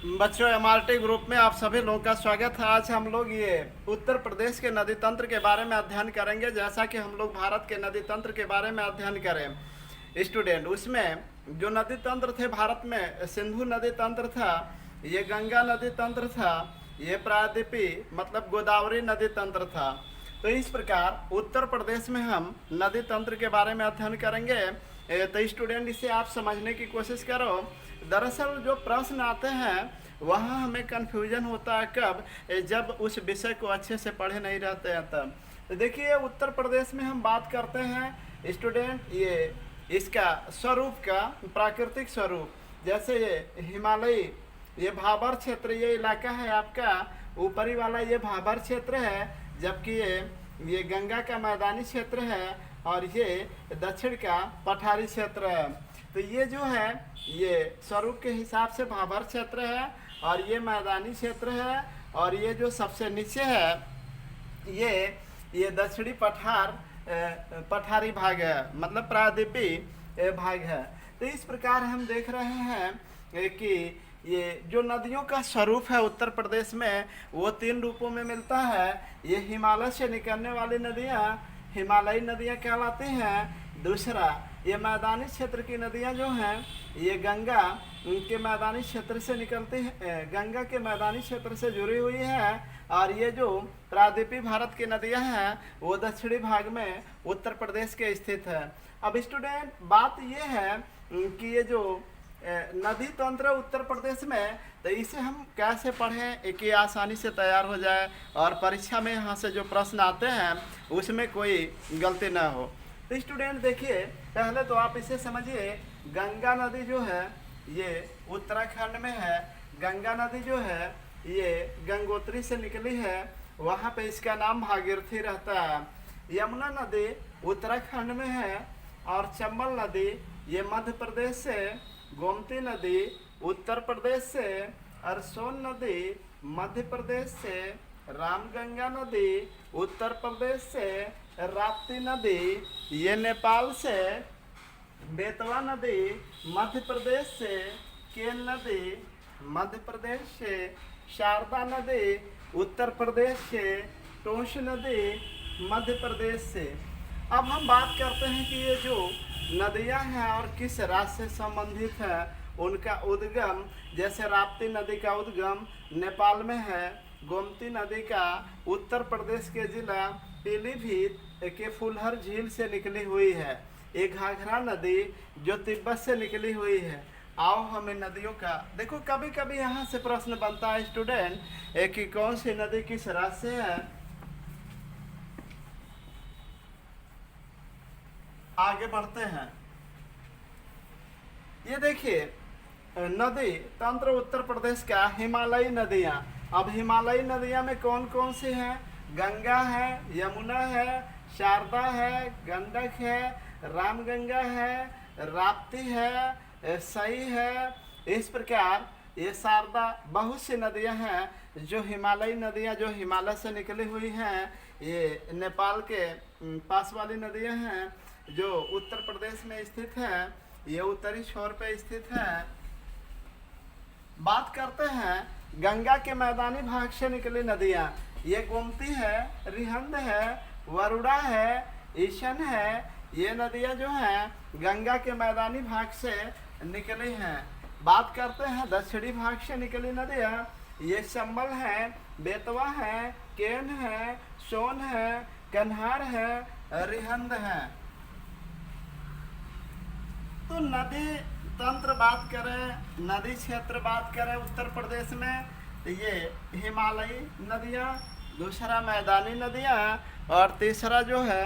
बच्चों MRT group में आप सभी लोगों का स्वागत है। आज हम लोग ये उत्तर प्रदेश के नदी तंत्र के बारे में अध्ययन करेंगे, जैसा कि हम लोग भारत के नदी तंत्र के बारे में अध्ययन करें स्टूडेंट। उसमें जो नदी तंत्र थे भारत में, सिंधु नदी तंत्र था, ये गंगा नदी तंत्र था, ये प्रायद्वीपी मतलब गोदावरी नदी तंत्र था। तो इस प्रकार उत्तर प्रदेश में हम नदी तंत्र के बारे में अध्ययन करेंगे। तो स्टूडेंट इसे आप समझने की कोशिश करो। दरअसल जो प्रश्न आते हैं वहाँ हमें कन्फ्यूजन होता है कब, जब उस विषय को अच्छे से पढ़े नहीं रहते हैं तब। तो देखिए उत्तर प्रदेश में हम बात करते हैं स्टूडेंट, ये इसका स्वरूप का प्राकृतिक स्वरूप, जैसे ये हिमालयी, ये भाबर क्षेत्र, ये इलाका है आपका ऊपरी वाला, ये भाबर क्षेत्र है, जबकि ये गंगा का मैदानी क्षेत्र है और ये दक्षिण का पठारी क्षेत्र है। तो ये जो है ये स्वरूप के हिसाब से भाबर क्षेत्र है और ये मैदानी क्षेत्र है, और ये जो सबसे नीचे है ये दक्षिणी पठारी भाग है, मतलब प्रायद्वीपी भाग है। तो इस प्रकार हम देख रहे हैं कि ये जो नदियों का स्वरूप है उत्तर प्रदेश में वो तीन रूपों में मिलता है। ये हिमालय से निकलने वाली नदियाँ हिमालयी नदियाँ कहलाती हैं। दूसरा, ये मैदानी क्षेत्र की नदियाँ जो हैं ये गंगा के मैदानी क्षेत्र से निकलती है, गंगा के मैदानी क्षेत्र से जुड़ी हुई है। और ये जो प्रायद्वीपी भारत की नदियाँ हैं वो दक्षिणी भाग में उत्तर प्रदेश के स्थित है। अब स्टूडेंट बात ये है कि ये जो नदी तंत्र उत्तर प्रदेश में, तो इसे हम कैसे पढ़ें कि आसानी से तैयार हो जाए और परीक्षा में यहाँ से जो प्रश्न आते हैं उसमें कोई गलती ना हो। तो स्टूडेंट देखिए, पहले तो आप इसे समझिए, गंगा नदी जो है ये उत्तराखंड में है। गंगा नदी जो है ये गंगोत्री से निकली है, वहाँ पे इसका नाम भागीरथी रहता है। यमुना नदी उत्तराखंड में है और चंबल नदी ये मध्य प्रदेश से, गोमती नदी उत्तर प्रदेश से, और सोन नदी मध्य प्रदेश से, रामगंगा नदी उत्तर प्रदेश से, राप्ती नदी ये नेपाल से, बेतवा नदी मध्य प्रदेश से, केन नदी मध्य प्रदेश से, शारदा नदी उत्तर प्रदेश से, टोंस नदी मध्य प्रदेश से। अब हम बात करते हैं कि ये जो नदियां हैं और किस राज्य से संबंधित है उनका उद्गम। जैसे राप्ती नदी का उद्गम नेपाल में है, गोमती नदी का उत्तर प्रदेश के जिला पीलीभीत के फुलहर झील से निकली हुई है। एक घाघरा नदी जो तिब्बत से निकली हुई है। आओ हमें नदियों का देखो, कभी कभी यहाँ से प्रश्न बनता है स्टूडेंट कि कौन सी नदी किस राज्य से है। आगे बढ़ते हैं, ये देखिए नदी तंत्र उत्तर प्रदेश का हिमालयी नदियाँ। अब हिमालयी नदियाँ में कौन कौन सी हैं? गंगा है, यमुना है, शारदा है, गंडक है, रामगंगा है, राप्ती है, सई है। इस प्रकार ये शारदा बहुत सी नदियां हैं जो हिमालयी नदियां, जो हिमालय से निकली हुई हैं। ये नेपाल के पास वाली नदियां हैं जो उत्तर प्रदेश में स्थित है, ये उत्तरी छोर पे स्थित है। बात करते हैं गंगा के मैदानी भाग से निकली नदियाँ। ये गोमती है, रिहंद है, वरुणा है, ईशन है। ये नदियाँ जो हैं गंगा के मैदानी भाग से निकली हैं। बात करते हैं दक्षिणी भाग से निकली नदियाँ। ये चंबल है, बेतवा है, केन है, सोन है, कन्हार है, रिहंद है। तो नदी तंत्र बात करें, नदी क्षेत्र बात करें उत्तर प्रदेश में, तो ये हिमालयी नदियाँ, दूसरा मैदानी नदियाँ, और तीसरा जो है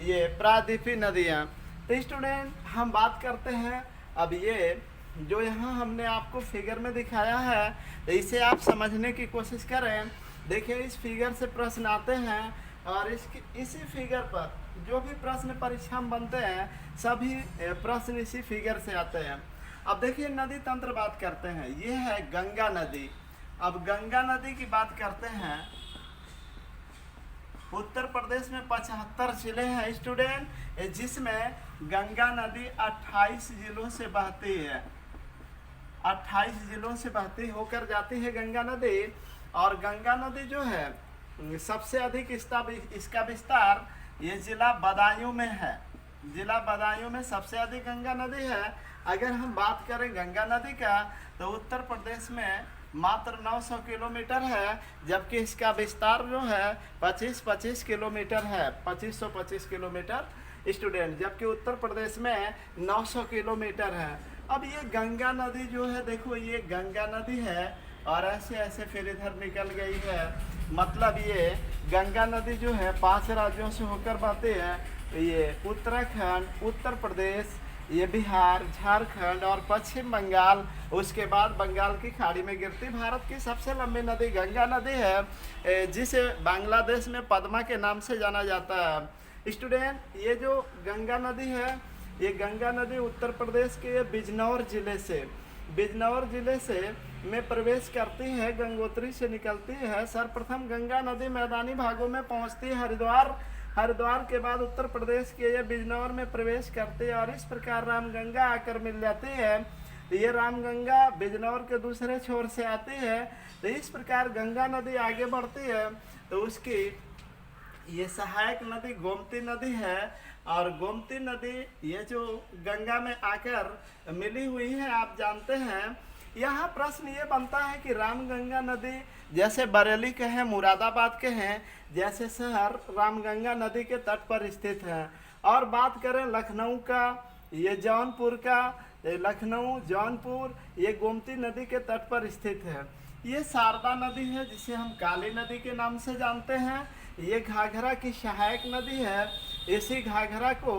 ये प्रायद्वीपी नदियाँ। तो स्टूडेंट हम बात करते हैं, अब ये जो यहाँ हमने आपको फिगर में दिखाया है तो इसे आप समझने की कोशिश करें। देखिए इस फिगर से प्रश्न आते हैं और इसी फिगर पर जो भी प्रश्न परीक्षा में बनते हैं सभी प्रश्न इसी फिगर से आते हैं। अब देखिए नदी तंत्र बात करते हैं, ये है गंगा नदी। अब गंगा नदी की बात करते हैं, उत्तर प्रदेश में 75 जिले हैं स्टूडेंट, जिसमें गंगा नदी 28 जिलों से बहती है। 28 जिलों से बहती होकर जाती है गंगा नदी। और गंगा नदी जो है सबसे अधिक इसका विस्तार ये जिला बदायूं में है। जिला बदायूं में सबसे अधिक गंगा नदी है। अगर हम बात करें गंगा नदी का तो उत्तर प्रदेश में मात्र 900 किलोमीटर है, जबकि इसका विस्तार जो है 25 किलोमीटर है, 2525 किलोमीटर स्टूडेंट, जबकि उत्तर प्रदेश में 900 किलोमीटर है। अब ये गंगा नदी जो है, देखो ये गंगा नदी है और ऐसे ऐसे फिर इधर निकल गई है। मतलब ये गंगा नदी जो है 5 राज्यों से होकर बहती है। ये उत्तराखंड, उत्तर प्रदेश, ये बिहार, झारखंड और पश्चिम बंगाल, उसके बाद बंगाल की खाड़ी में गिरती भारत की सबसे लंबी नदी गंगा नदी है, जिसे बांग्लादेश में पद्मा के नाम से जाना जाता है। स्टूडेंट, ये जो गंगा नदी है, ये गंगा नदी उत्तर प्रदेश के बिजनौर जिले से में प्रवेश करती है, गंगोत्री से निकलती है। सर्वप्रथम गंगा नदी मैदानी भागों में पहुंचती है हरिद्वार के बाद उत्तर प्रदेश के ये बिजनौर में प्रवेश करती है और इस प्रकार रामगंगा आकर मिल जाती है। ये रामगंगा बिजनौर के दूसरे छोर से आती है। तो इस प्रकार गंगा नदी आगे बढ़ती है तो उसकी ये सहायक नदी गोमती नदी है। और गोमती नदी ये जो गंगा में आकर मिली हुई है, आप जानते हैं। यहाँ प्रश्न ये बनता है कि रामगंगा नदी जैसे बरेली के हैं, मुरादाबाद के हैं जैसे शहर, रामगंगा नदी के तट पर स्थित है। और बात करें लखनऊ का, ये जौनपुर का, लखनऊ जौनपुर ये गोमती नदी के तट पर स्थित है। ये शारदा नदी है जिसे हम काली नदी के नाम से जानते हैं। ये घाघरा की सहायक नदी है। इसी घाघरा को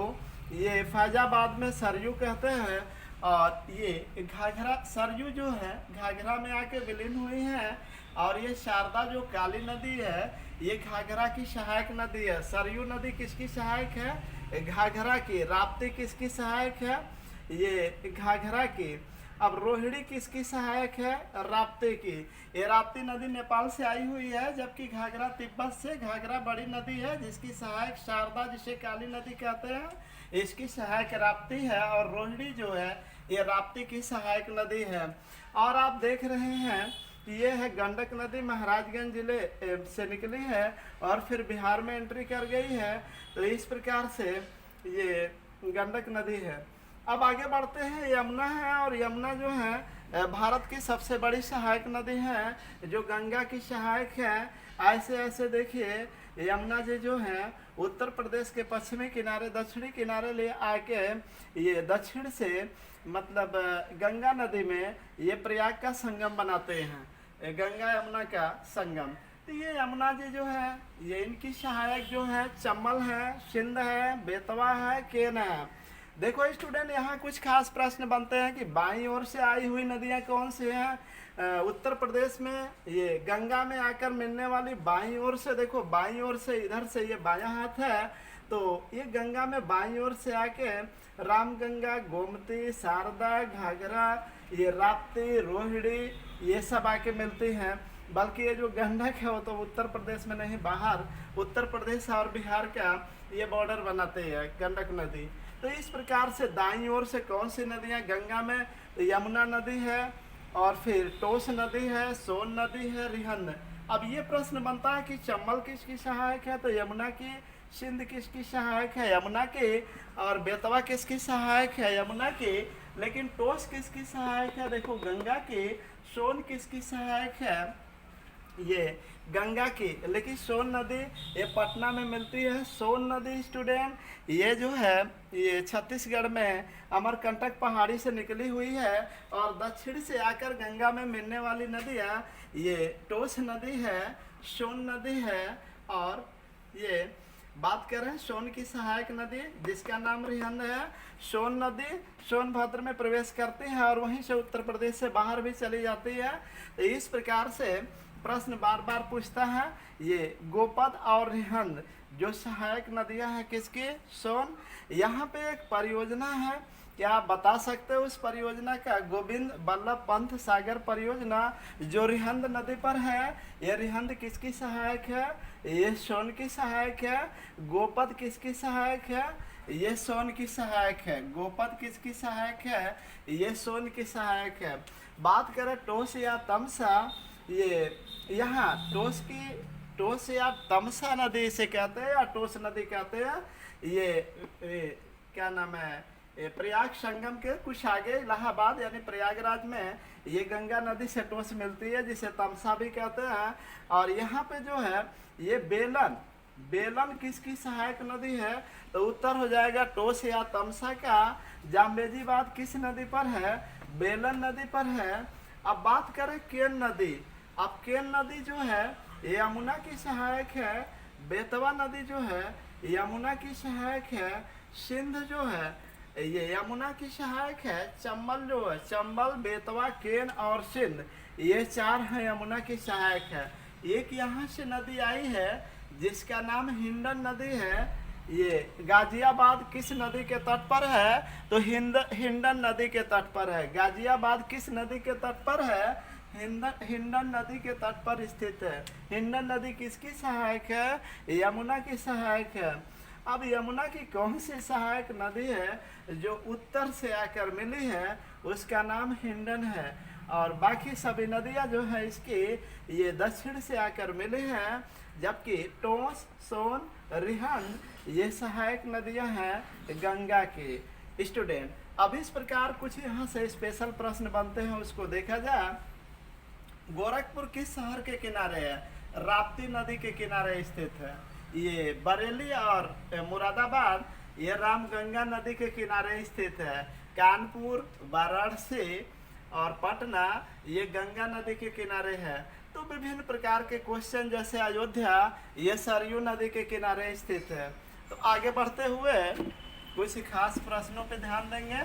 ये फैजाबाद में सरयू कहते हैं। और ये घाघरा सरयू जो है घाघरा में आके विलीन हुई है। और ये शारदा जो काली नदी है ये घाघरा की सहायक नदी है। सरयू नदी किसकी सहायक है? घाघरा की। राप्ती किसकी सहायक है? ये घाघरा की। अब रोहिणी किसकी सहायक है? राप्ती की। ये राप्ती नदी नेपाल से आई हुई है, जबकि घाघरा तिब्बत से। घाघरा बड़ी नदी है जिसकी सहायक शारदा, जिसे काली नदी कहते हैं, इसकी सहायक राप्ती है। और रोहिणी जो है ये राप्ती की सहायक नदी है। और आप देख रहे हैं कि ये है गंडक नदी, महाराजगंज जिले से निकली है और फिर बिहार में एंट्री कर गई है। तो इस प्रकार से ये गंडक नदी है। अब आगे बढ़ते हैं, यमुना है। और यमुना जो है भारत की सबसे बड़ी सहायक नदी है जो गंगा की सहायक है। ऐसे ऐसे देखिए यमुना जी जो है उत्तर प्रदेश के पश्चिमी किनारे, दक्षिणी किनारे ले आके ये दक्षिण से मतलब गंगा नदी में ये प्रयाग का संगम बनाते हैं, गंगा यमुना का संगम। तो ये यमुना जी जो है ये इनकी सहायक जो है चंबल है, सिंध है, बेतवा है, केन है। देखो स्टूडेंट, यहाँ कुछ खास प्रश्न बनते हैं कि बाईं ओर से आई हुई नदियाँ कौन सी हैं। उत्तर प्रदेश में ये गंगा में आकर मिलने वाली बाईं ओर से, देखो बाईं ओर से इधर से ये बायां हाथ है, तो ये गंगा में बाईं ओर से आके रामगंगा, गोमती, शारदा, घाघरा, ये राप्ती, रोहिणी ये सब आके मिलती हैं। बल्कि ये जो गंडक है वो तो उत्तर प्रदेश में नहीं, बाहर उत्तर प्रदेश और बिहार का ये बॉर्डर बनाते हैं गंडक नदी। तो इस प्रकार से दाईं ओर से कौन सी नदियाँ गंगा में? तो यमुना नदी है और फिर टोस नदी है, सोन नदी है, रिहंद। अब ये प्रश्न बनता है कि चंबल किसकी सहायक है? तो यमुना की। सिंध किसकी सहायक है? यमुना की। और बेतवा किसकी सहायक है? यमुना की। लेकिन टोस किसकी सहायक है? देखो गंगा की। सोन किसकी सहायक है? ये गंगा की। लेकिन सोन नदी ये पटना में मिलती है। सोन नदी स्टूडेंट ये जो है ये छत्तीसगढ़ में अमरकंटक पहाड़ी से निकली हुई है। और दक्षिण से आकर गंगा में मिलने वाली नदियाँ ये टोस नदी है, सोन नदी है। और ये बात करें सोन की सहायक नदी जिसका नाम रिहंद है। सोन नदी सोनभद्र में प्रवेश करती है और वहीं से उत्तर प्रदेश से बाहर भी चली जाती है। तो इस प्रकार से प्रश्न बार बार पूछता है। ये गोपद और रिहंद जो सहायक नदियां हैं किसकी? सोन। यहाँ पे एक परियोजना है, क्या आप बता सकते हो उस परियोजना का? गोविंद बल्लभ पंत सागर परियोजना जो रिहंद नदी पर है। ये रिहंद किसकी सहायक है? ये सोन की सहायक है। गोपद किसकी सहायक है? ये सोन की सहायक है। गोपद किसकी सहायक है? ये सोन की सहायक है। बात करें टोस या तमसा, ये यहाँ टोस या तमसा नदी इसे कहते हैं या टोस नदी कहते हैं। ये क्या नाम है, ये प्रयाग संगम के कुछ आगे इलाहाबाद यानी प्रयागराज में ये गंगा नदी से टोस मिलती है, जिसे तमसा भी कहते हैं। और यहाँ पे जो है ये बेलन किसकी सहायक नदी है? तो उत्तर हो जाएगा टोस या तमसा का। जाम्बेजीबाद किस नदी पर है? बेलन नदी पर है। अब बात करें केन नदी। अब केन नदी जो है ये यमुना की सहायक है। बेतवा नदी जो है यमुना की सहायक है। सिंध जो है ये यमुना की सहायक है। चंबल जो है, चंबल, बेतवा, केन और सिंध, ये 4 हैं यमुना की सहायक है। एक यहाँ से नदी आई है जिसका नाम हिंडन नदी है। ये गाजियाबाद किस नदी के तट पर है? तो हिंडन नदी के तट पर है। गाजियाबाद किस नदी के तट पर है? हिंडन नदी के तट पर स्थित है। हिंडन नदी किसकी सहायक है? यमुना की सहायक है। अब यमुना की कौन सी सहायक नदी है जो उत्तर से आकर मिली है? उसका नाम हिंडन है। और बाकी सभी नदियां जो है इसकी ये दक्षिण से आकर मिली हैं, जबकि टोंस, सोन, रिहंद ये सहायक नदियां हैं गंगा की। स्टूडेंट, अब इस प्रकार कुछ यहाँ से स्पेशल प्रश्न बनते हैं, उसको देखा जाए। गोरखपुर किस शहर के किनारे है? राप्ती नदी के किनारे स्थित है। ये बरेली और मुरादाबाद ये रामगंगा नदी के किनारे स्थित है। कानपुर, वाराणसी और पटना ये गंगा नदी के किनारे है। तो विभिन्न प्रकार के क्वेश्चन, जैसे अयोध्या ये सरयू नदी के किनारे स्थित है। तो आगे बढ़ते हुए कुछ खास प्रश्नों पे ध्यान देंगे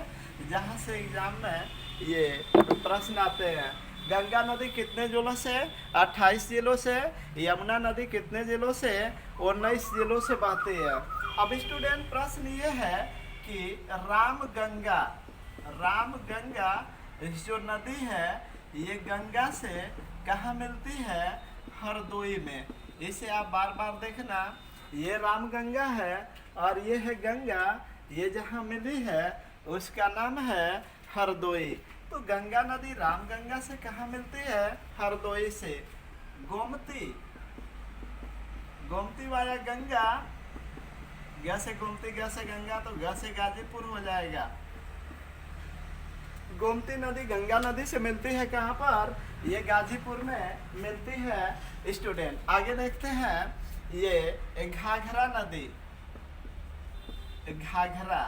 जहाँ से एग्जाम में ये प्रश्न आते हैं। गंगा नदी कितने जिलों से? 28 जिलों से। यमुना नदी कितने जिलों से? 19 जिलों से बहती है। अब स्टूडेंट, प्रश्न ये है कि रामगंगा जो नदी है ये गंगा से कहाँ मिलती है? हरदोई में। इसे आप बार बार देखना। ये रामगंगा है और ये है गंगा। ये जहाँ मिली है उसका नाम है हरदोई। तो गंगा नदी रामगंगा से कहाँ मिलती है? हरदोई से। गोमती वाया गंगा, ग से गोमती, ग से गंगा, तो ग से गाजीपुर हो जाएगा। गोमती नदी गंगा नदी से मिलती है कहाँ पर? ये गाजीपुर में मिलती है। स्टूडेंट, आगे देखते हैं। ये घाघरा नदी, घाघरा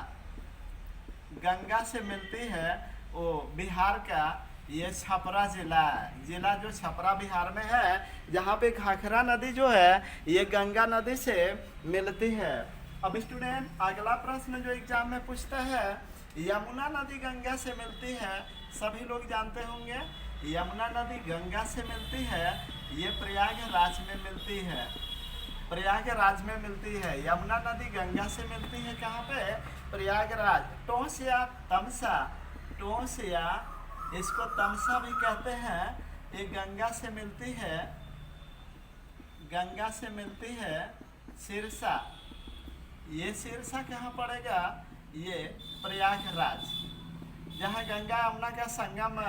गंगा से मिलती है। वो बिहार का ये छपरा जिला जो छपरा बिहार में है, जहाँ पे घाघरा नदी जो है ये गंगा नदी से मिलती है। अब स्टूडेंट, अगला प्रश्न जो एग्जाम में पूछता है, यमुना नदी गंगा से मिलती है। सभी लोग जानते होंगे यमुना नदी गंगा से मिलती है। ये प्रयागराज में मिलती है। प्रयागराज में मिलती है। यमुना नदी गंगा से मिलती है कहाँ पे? प्रयागराज। टोंस या तमसा, टोंस या इसको तमसा भी कहते हैं, ये गंगा से मिलती है। गंगा से मिलती है सिरसा। ये सिरसा कहाँ पड़ेगा? ये प्रयागराज। जहाँ गंगा यमुना का संगम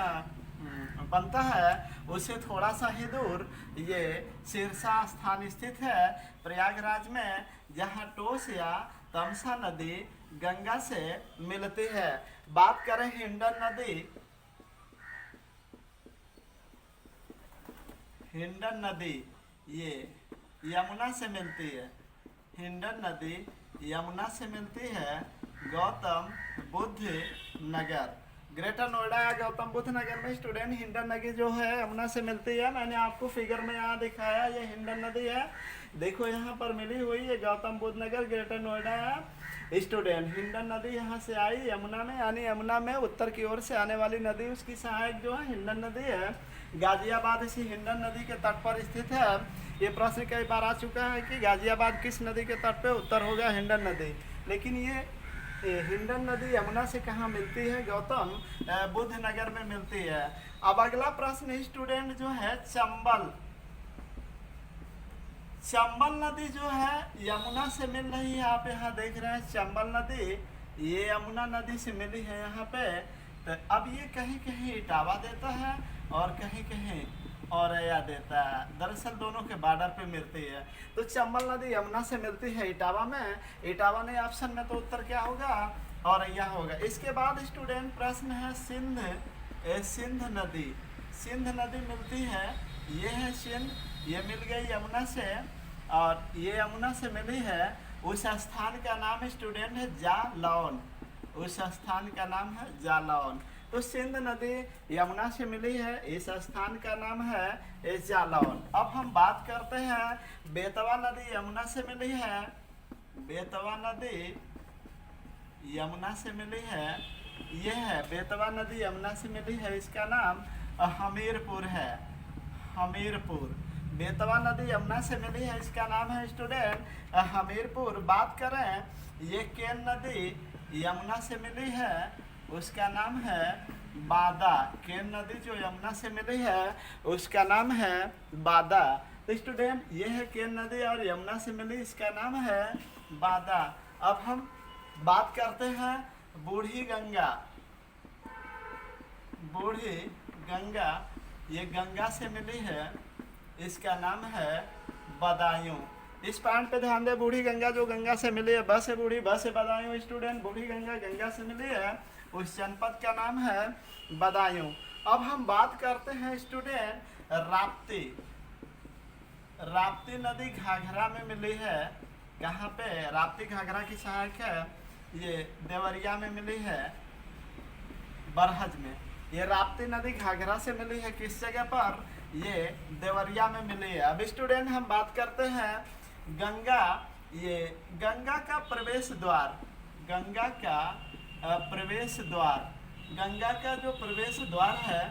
बनता है उससे थोड़ा सा ही दूर ये सिरसा स्थान स्थित है प्रयागराज में, जहाँ टोस या तमसा नदी गंगा से मिलती है। बात करें हिंडन नदी, हिंडन नदी ये यमुना से मिलती है। हिंडन नदी यमुना से मिलती है गौतम बुद्ध नगर, ग्रेटर नोएडा या गौतम बुद्ध नगर में। स्टूडेंट, हिंडन नदी जो है यमुना से मिलती है। मैंने आपको फिगर में यहाँ दिखाया, ये हिंडन नदी है। देखो यहाँ पर मिली हुई है गौतम बुद्ध नगर, ग्रेटर नोएडा है। स्टूडेंट, हिंडन नदी यहाँ से आई यमुना में, यानी यमुना में उत्तर की ओर से आने वाली नदी, उसकी सहायक जो है हिंडन नदी है। गाजियाबाद इसी हिंडन नदी के तट पर स्थित है। ये प्रश्न कई बार आ चुका है कि गाजियाबाद किस नदी के तट पे? उत्तर होगा हिंडन नदी। लेकिन ये हिंडन नदी यमुना से कहाँ मिलती है? गौतम बुद्ध नगर में मिलती है। अब अगला प्रश्न स्टूडेंट जो है चंबल नदी जो है यमुना से मिल रही है। आप यहाँ देख रहे हैं चंबल नदी, ये यमुना नदी से मिली है यहाँ पे। तो अब ये कहीं कहीं इटावा देता है और कहीं कहीं औरैया देता है। दरअसल दोनों के बॉर्डर पे मिलती है। तो चंबल नदी यमुना से मिलती है इटावा में। इटावा नहीं ऑप्शन में, तो उत्तर क्या होगा? औरैया होगा। इसके बाद स्टूडेंट प्रश्न है सिंध नदी। सिंध नदी मिलती है, ये है सिंध, ये मिल गई यमुना से और ये यमुना से मिली है। उस स्थान का नाम स्टूडेंट है जालौन। उस स्थान का नाम है जालौन। तो सिंध नदी यमुना से मिली है, इस स्थान का नाम है जालौन। अब हम बात करते हैं बेतवा नदी यमुना से मिली है। बेतवा नदी यमुना से मिली है, यह है बेतवा नदी यमुना से मिली है, इसका नाम हमीरपुर है। हमीरपुर। बेतवा नदी यमुना से मिली है, इसका नाम है स्टूडेंट हमीरपुर। बात करें ये केन नदी यमुना से मिली है, उसका नाम है बादा। केन नदी जो यमुना से मिली है उसका नाम है बादा। तो स्टूडेंट ये है केन नदी और यमुना से मिली, इसका नाम है बादा। अब हम बात करते हैं बूढ़ी गंगा। बूढ़ी गंगा ये गंगा से मिली है, इसका नाम है बदायूं। इस पॉइंट पे ध्यान दे, बूढ़ी गंगा जो गंगा से मिली है, ब से बूढ़ी ब से बदायूं। स्टूडेंट बूढ़ी गंगा गंगा से मिली है, उस जनपद का नाम है बदायूं। अब हम बात करते हैं स्टूडेंट राप्ती। राप्ती नदी घाघरा में मिली है। कहाँ पे? राप्ती घाघरा की सहायक है, ये देवरिया में मिली है, बरहज में। ये राप्ती नदी घाघरा से मिली है, किस जगह पर? ये देवरिया में मिली है। अब स्टूडेंट हम बात करते हैं गंगा। ये गंगा का प्रवेश द्वार, गंगा का प्रवेश द्वार, गंगा का जो प्रवेश द्वार है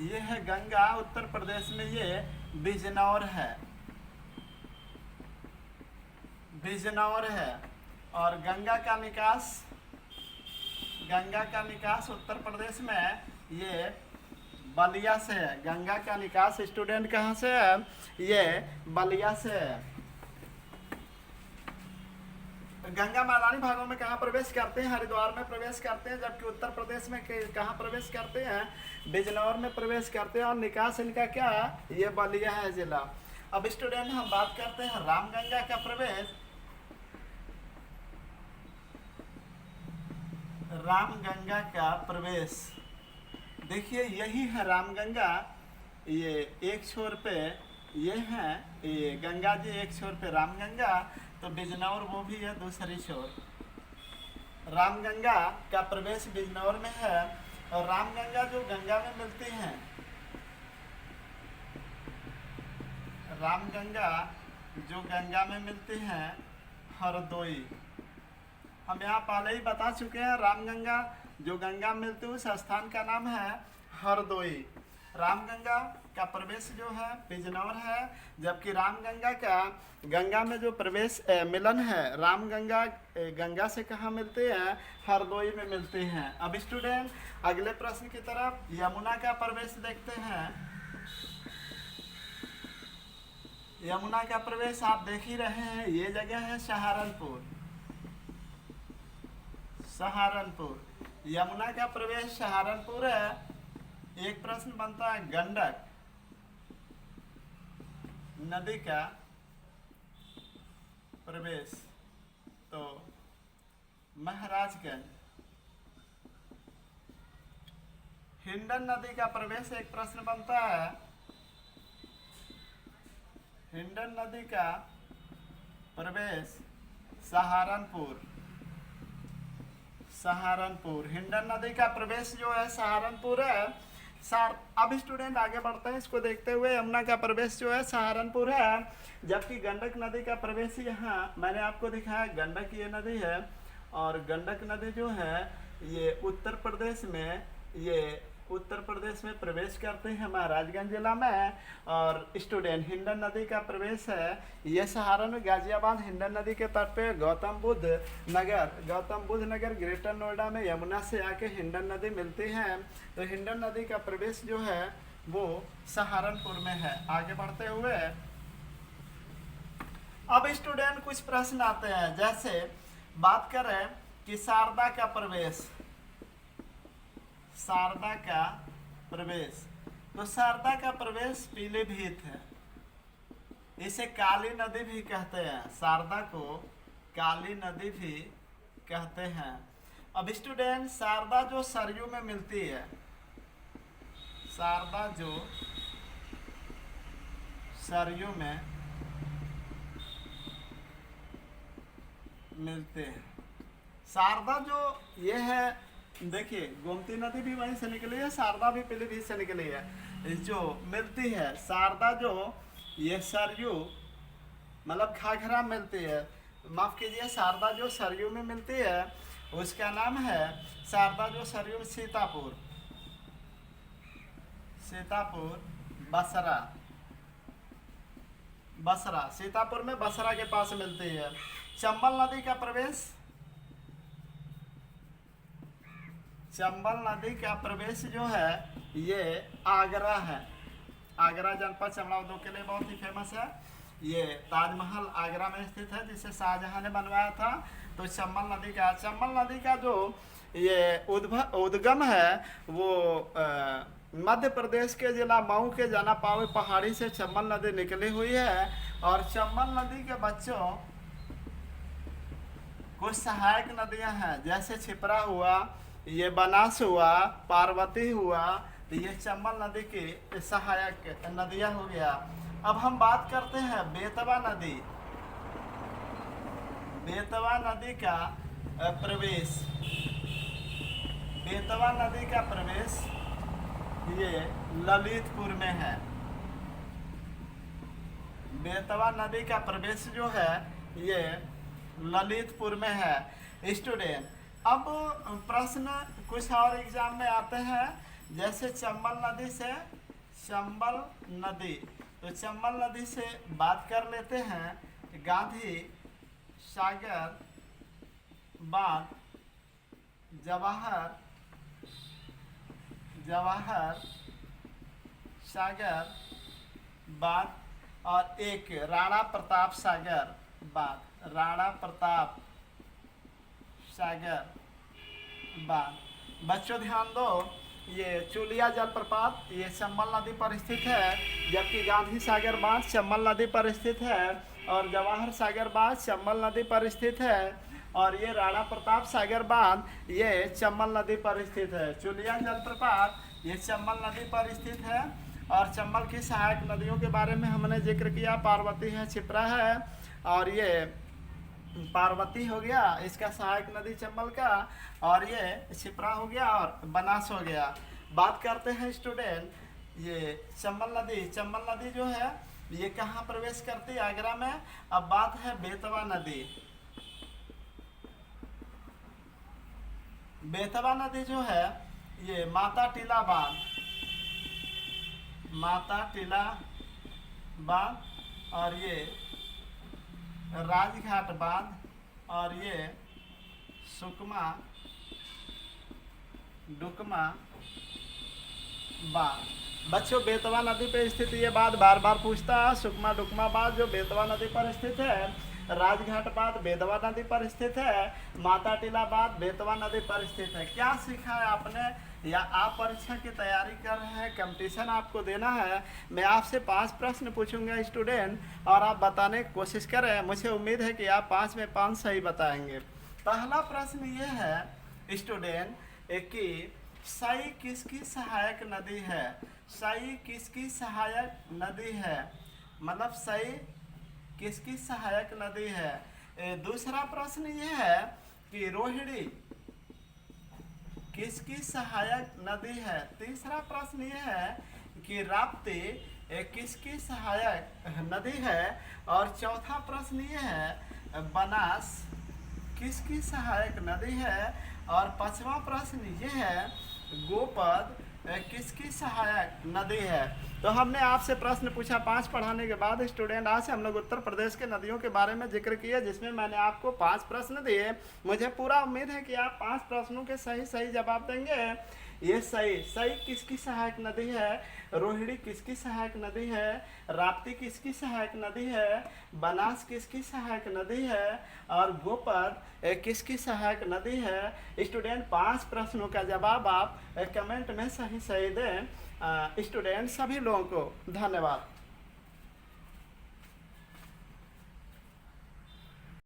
ये है गंगा, उत्तर प्रदेश में ये बिजनौर है। बिजनौर है। और गंगा का निकास उत्तर प्रदेश में ये बलिया से है। गंगा का निकास स्टूडेंट कहाँ से है? ये बलिया से है। गंगा मैदानी भागों में कहाँ प्रवेश करते हैं? हरिद्वार में प्रवेश करते हैं। जबकि उत्तर प्रदेश में कहाँ प्रवेश करते हैं? बिजनौर में प्रवेश करते हैं। और निकास इनका क्या है? ये बलिया है जिला। अब स्टूडेंट हम बात करते हैं रामगंगा का प्रवेश। रामगंगा का प्रवेश, देखिए यही है रामगंगा। ये एक छोर पे ये है, ये गंगा जी एक छोर पे रामगंगा, तो बिजनौर वो भी है दूसरी छोर। रामगंगा का प्रवेश बिजनौर में है। और रामगंगा जो गंगा में मिलती हैं, रामगंगा जो गंगा में मिलती हैं हरदोई। हम यहाँ पहले ही बता चुके हैं, रामगंगा जो गंगा में मिलती है उस स्थान का नाम है हरदोई। रामगंगा का प्रवेश जो है बिजनौर है, जबकि रामगंगा का गंगा में जो प्रवेश मिलन है, रामगंगा गंगा से कहाँ मिलते हैं? हरदोई में मिलते हैं। अब स्टूडेंट अगले प्रश्न की तरफ यमुना का प्रवेश देखते हैं। यमुना का प्रवेश आप देख ही रहे हैं, ये जगह है सहारनपुर। सहारनपुर। यमुना का प्रवेश सहारनपुर है। एक प्रश्न बनता है गंडक नदी का प्रवेश, तो महाराजगंज। हिंडन नदी का प्रवेश एक प्रश्न बनता है। हिंडन नदी का प्रवेश सहारनपुर। सहारनपुर। हिंडन नदी का प्रवेश जो है सहारनपुर है। अब स्टूडेंट आगे बढ़ते हैं, इसको देखते हुए यमुना का प्रवेश जो है सहारनपुर है, जबकि गंडक नदी का प्रवेश यहाँ मैंने आपको दिखाया, गंडक ये नदी है। और गंडक नदी जो है ये उत्तर प्रदेश में प्रवेश करते हैं नवाबगंज जिला में। और स्टूडेंट हिंडन नदी का प्रवेश है ये सहारन में गाजियाबाद हिंडन नदी के तट पे गौतम बुद्ध नगर ग्रेटर नोएडा में यमुना से आके हिंडन नदी मिलती है। तो हिंडन नदी का प्रवेश जो है वो सहारनपुर में है। आगे बढ़ते हुए अब स्टूडेंट कुछ प्रश्न आते हैं, जैसे बात करें कि शारदा का प्रवेश, शारदा का प्रवेश, तो शारदा का प्रवेश पीलीभीत है। इसे काली नदी भी कहते हैं, शारदा को काली नदी भी कहते हैं। अब स्टूडेंट शारदा जो सरयू में मिलती है, शारदा जो सरयू में मिलते हैं, शारदा जो ये है, देखिए गोमती नदी भी वहीं से निकली है, शारदा भी पीलीभीत से निकली है। जो मिलती है शारदा जो ये सरयू मतलब घाघरा मिलती है, माफ कीजिए, शारदा जो सरयू में मिलती है उसका नाम है शारदा जो सरयू सीतापुर, सीतापुर बसरा, बसरा सीतापुर में बसरा के पास मिलती है। चंबल नदी का प्रवेश, चंबल नदी का प्रवेश जो है ये आगरा है, आगरा जनपद चमड़ा उद्योग के लिए बहुत ही फेमस है। ये ताजमहल आगरा में स्थित है जिसे शाहजहां ने बनवाया था। तो चंबल नदी का जो ये उद्गम है वो मध्य प्रदेश के जिला मऊ के जनापावी पहाड़ी से चंबल नदी निकली हुई है। और चंबल नदी के बच्चों कुछ सहायक नदियां हैं, जैसे छिपरा हुआ, ये बनास हुआ, पार्वती हुआ, तो ये चंबल नदी की सहायक नदियां हो गया। अब हम बात करते हैं बेतवा नदी, बेतवा नदी का प्रवेश, बेतवा नदी का प्रवेश ये ललितपुर में है, बेतवा नदी का प्रवेश जो है ये ललितपुर में है। स्टूडेंट अब प्रश्न कुछ और एग्जाम में आते हैं, जैसे चंबल नदी से, चंबल नदी, तो चंबल नदी से बात कर लेते हैं गांधी सागर बांध, जवाहर सागर बांध और एक राणा प्रताप सागर बांध, राणा प्रताप सागर बांध। बच्चों ध्यान दो, ये चुलिया जलप्रपात ये चंबल नदी पर स्थित है, जबकि गांधी सागर बांध चंबल नदी पर स्थित है, और जवाहर सागर बांध चंबल नदी पर स्थित है, और ये राणा प्रताप सागर बांध ये चंबल नदी पर स्थित है। चुलिया जलप्रपात ये चंबल नदी पर स्थित है। और चंबल की सहायक नदियों के बारे में हमने जिक्र किया, पार्वती है, छिपरा है, और ये पार्वती हो गया इसका सहायक नदी चंबल का, और ये छिपरा हो गया और बनास हो गया। बात करते हैं स्टूडेंट ये चंबल नदी जो है ये कहाँ प्रवेश करती है, आगरा में। अब बात है बेतवा नदी, बेतवा नदी जो है ये माता टीला बांध, माता टीला बांध, और ये राजघाट बांध, और ये सुकमा डुकमा बांध। बच्चों बेतवा नदी पे स्थित ये बांध बार बार पूछता है। सुकमा डुकमा बांध जो बेतवा नदी पर स्थित है, राजघाट बांध बेतवा नदी पर स्थित है, माता टीला बांध बेतवा नदी पर स्थित है। क्या सीखा है आपने, या आप परीक्षा की तैयारी कर रहे हैं, कंपटीशन आपको देना है, मैं आपसे 5 प्रश्न पूछूंगा स्टूडेंट, और आप बताने की कोशिश करें। मुझे उम्मीद है कि आप 5 में 5 सही बताएंगे। पहला प्रश्न ये है स्टूडेंट कि सई किसकी सहायक नदी है, सई किसकी सहायक नदी है, मतलब सई किसकी सहायक नदी है। दूसरा प्रश्न ये है कि रोहिणी किसकी सहायक नदी है। तीसरा प्रश्न ये है कि राप्ती किसकी सहायक नदी है। और चौथा प्रश्न ये है बनास किसकी सहायक नदी है। और पांचवा प्रश्न ये है गोपद किसकी सहायक नदी है। तो हमने आपसे प्रश्न पूछा 5 पढ़ाने के बाद स्टूडेंट, आज हम लोग उत्तर प्रदेश के नदियों के बारे में जिक्र किया, जिसमें मैंने आपको 5 प्रश्न दिए। मुझे पूरा उम्मीद है कि आप 5 प्रश्नों के सही सही जवाब देंगे। ये सही सही किसकी सहायक नदी है? रोहिणी किसकी सहायक नदी है? राप्ती किसकी सहायक नदी है? बनास किसकी सहायक नदी है? और गोपद किसकी सहायक नदी है? स्टूडेंट 5 प्रश्नों का जवाब आप कमेंट में सही सही दें। स्टूडेंट सभी लोगों को धन्यवाद।